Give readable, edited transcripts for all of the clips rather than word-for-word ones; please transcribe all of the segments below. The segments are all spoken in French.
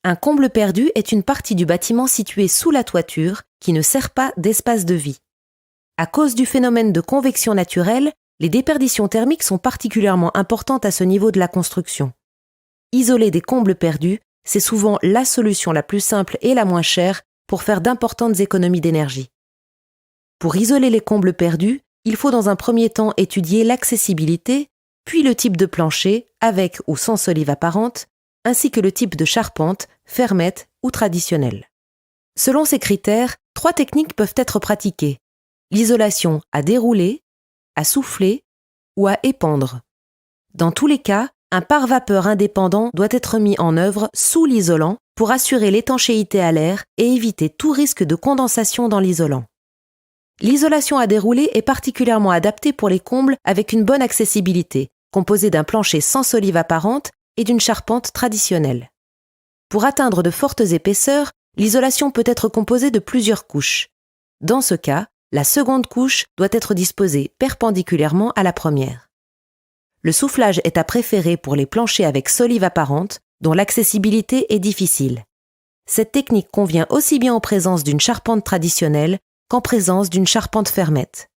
Un comble perdu est une partie du bâtiment située sous la toiture qui ne sert pas d'espace de vie. À cause du phénomène de convection naturelle, les déperditions thermiques sont particulièrement importantes à ce niveau de la construction. Isoler des combles perdus, c'est souvent la solution la plus simple et la moins chère pour faire d'importantes économies d'énergie. Pour isoler les combles perdus, il faut dans un premier temps étudier l'accessibilité, puis le type de plancher, avec ou sans solive apparente, ainsi que le type de charpente, fermette ou traditionnelle. Selon ces critères, 3 techniques peuvent être pratiquées: l'isolation à dérouler, à souffler ou à épandre. Dans tous les cas, un pare-vapeur indépendant doit être mis en œuvre sous l'isolant pour assurer l'étanchéité à l'air et éviter tout risque de condensation dans l'isolant. L'isolation à dérouler est particulièrement adaptée pour les combles avec une bonne accessibilité, composée d'un plancher sans solive apparente et d'une charpente traditionnelle. Pour atteindre de fortes épaisseurs, l'isolation peut être composée de plusieurs couches. Dans ce cas, la seconde couche doit être disposée perpendiculairement à la première. Le soufflage est à préférer pour les planchers avec solive apparente, dont l'accessibilité est difficile. Cette technique convient aussi bien en présence d'une charpente traditionnelle qu'en présence d'une charpente fermette.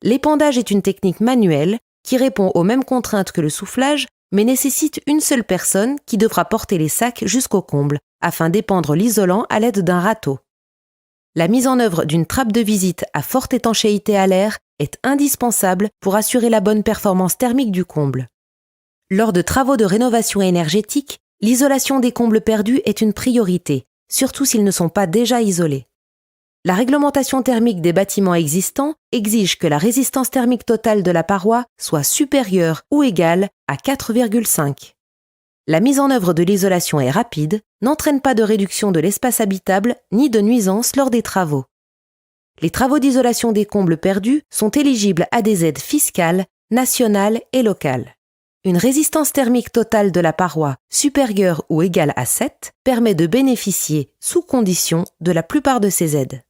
L'épandage est une technique manuelle qui répond aux mêmes contraintes que le soufflage, mais nécessite une seule personne qui devra porter les sacs jusqu'au comble afin d'épandre l'isolant à l'aide d'un râteau. La mise en œuvre d'une trappe de visite à forte étanchéité à l'air est indispensable pour assurer la bonne performance thermique du comble. Lors de travaux de rénovation énergétique, l'isolation des combles perdus est une priorité, surtout s'ils ne sont pas déjà isolés. La réglementation thermique des bâtiments existants exige que la résistance thermique totale de la paroi soit supérieure ou égale à 4,5. La mise en œuvre de l'isolation est rapide, n'entraîne pas de réduction de l'espace habitable ni de nuisances lors des travaux. Les travaux d'isolation des combles perdus sont éligibles à des aides fiscales, nationales et locales. Une résistance thermique totale de la paroi supérieure ou égale à 7 permet de bénéficier, sous condition, de la plupart de ces aides.